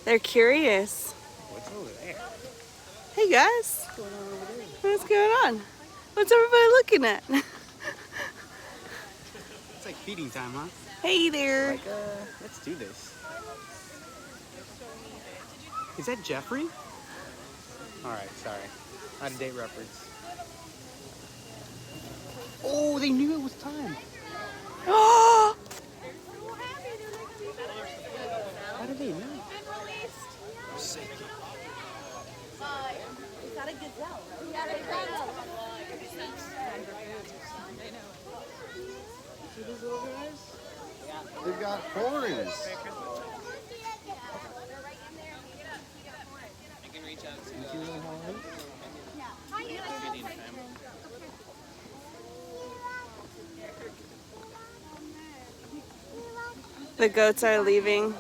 They're curious. What's over there? Hey guys. What's going on over there? What's going on? What's everybody looking at? It's like feeding time, huh? Hey there. Like, let's do this. Is that Jeffrey? Alright, sorry. Out of date reference. Oh, they knew it was time. Oh! How did they know? See these little guys? They've got horns. The goats are leaving.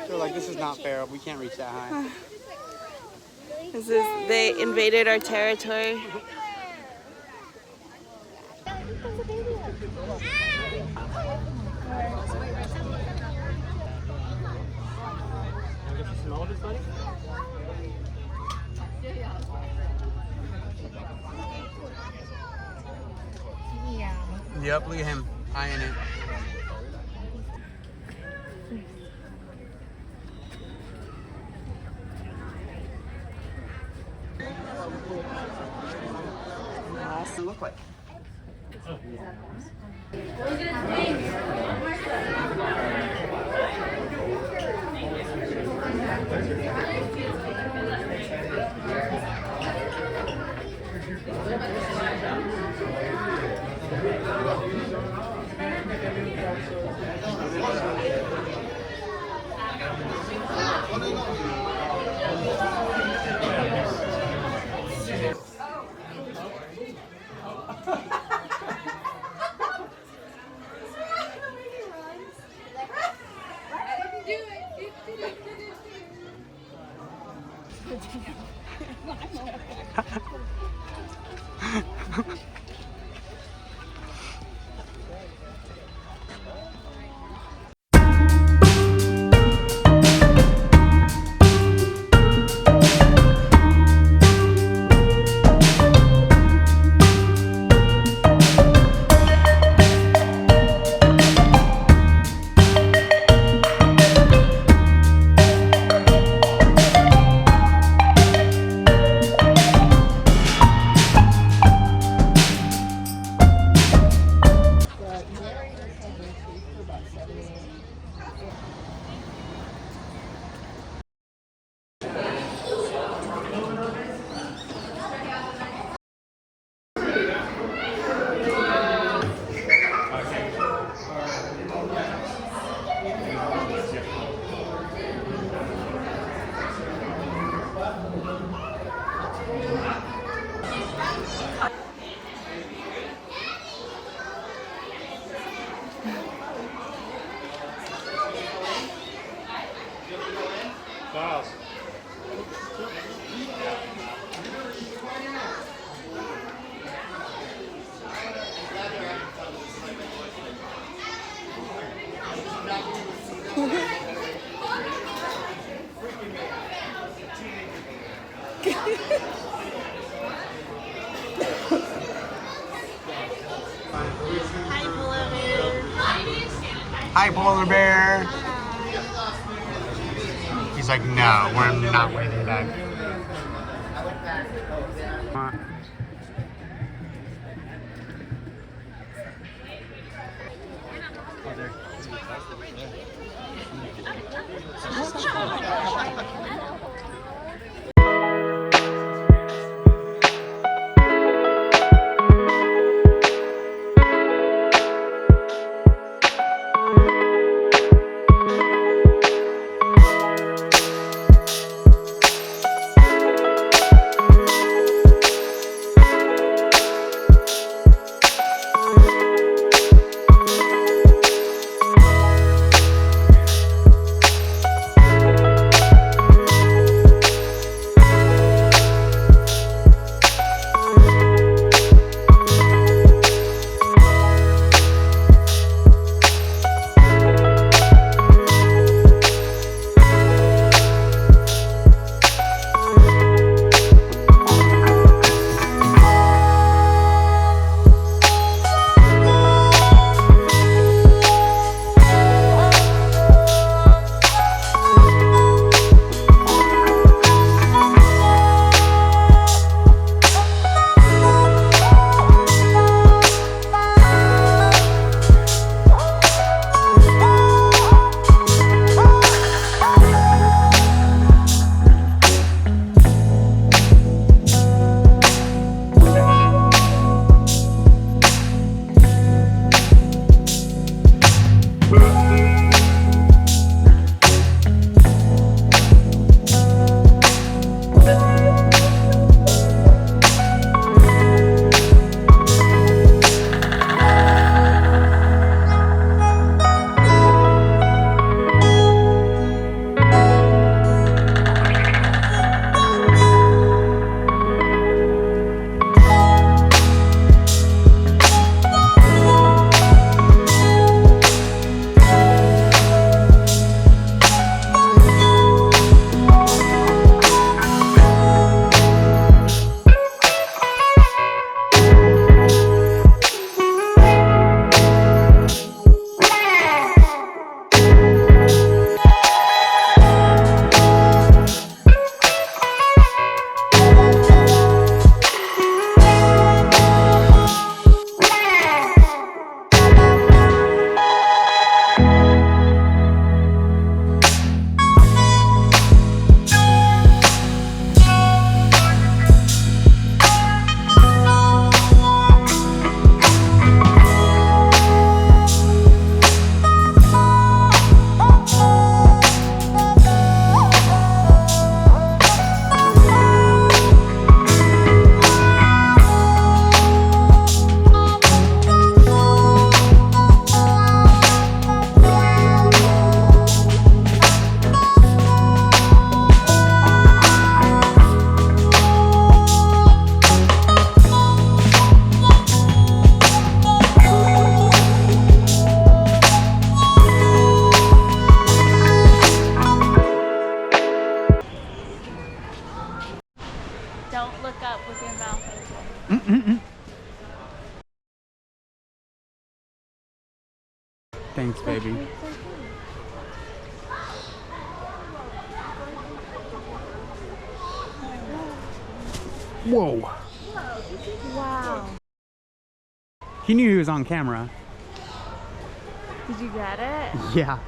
They're like, this is not fair. We can't reach that high. They invaded our territory. Yep, look at him. Eyeing it. What's it look like? Hi, polar bear. He's like, no, we're not waiting back. Thanks, baby. Whoa. Wow. He knew he was on camera. Did you get it? Yeah.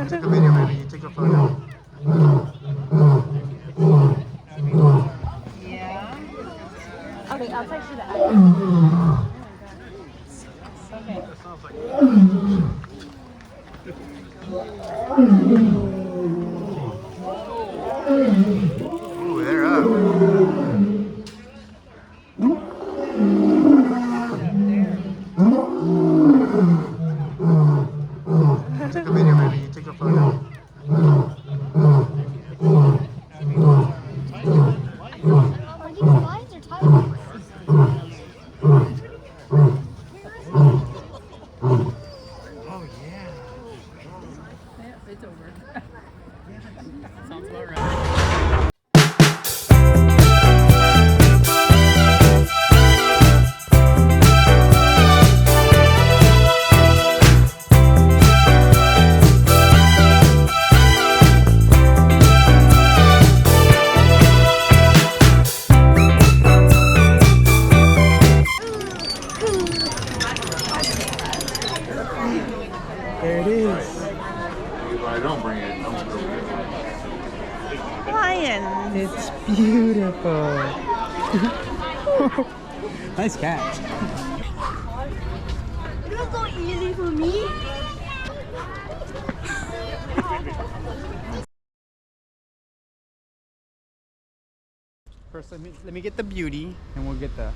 Take a video, maybe. Take a photo. Okay, I'll text you the address. Ooh, they're up. Take a video, maybe. Take a photo. There it is. If I don't bring it, I'm gonna Lion. It's beautiful. Nice catch. It was so easy for me. First, let me get the beauty, and we'll get the